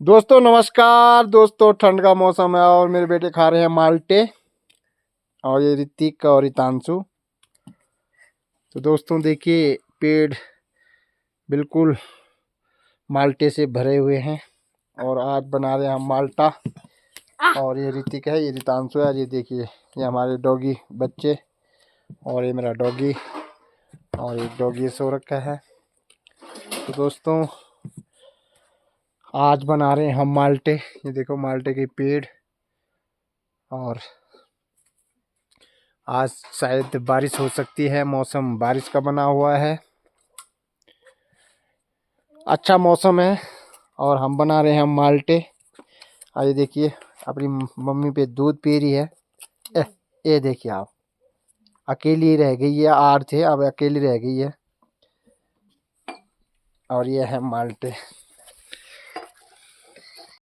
दोस्तों नमस्कार। दोस्तों ठंड का मौसम है और मेरे बेटे खा रहे हैं माल्टे और ये ऋतिक और रितांशु। तो दोस्तों देखिए पेड़ बिल्कुल माल्टे से भरे हुए हैं और आज बना रहे हैं हम माल्टा। और ये ऋतिक है, ये रितांशु है, ये देखिए ये हमारे डॉगी बच्चे और ये मेरा डॉगी और एक डॉगी सो रखा है। तो दोस्तों आज बना रहे हैं हम माल्टे। ये देखो माल्टे के पेड़ और आज शायद बारिश हो सकती है, मौसम बारिश का बना हुआ है, अच्छा मौसम है और हम बना रहे हैं माल्टे। ये देखिए अपनी मम्मी पे दूध पी रही है। ये देखिए आप, अकेली रह गई है, 8 थे अब अकेली रह गई है और ये है माल्टे।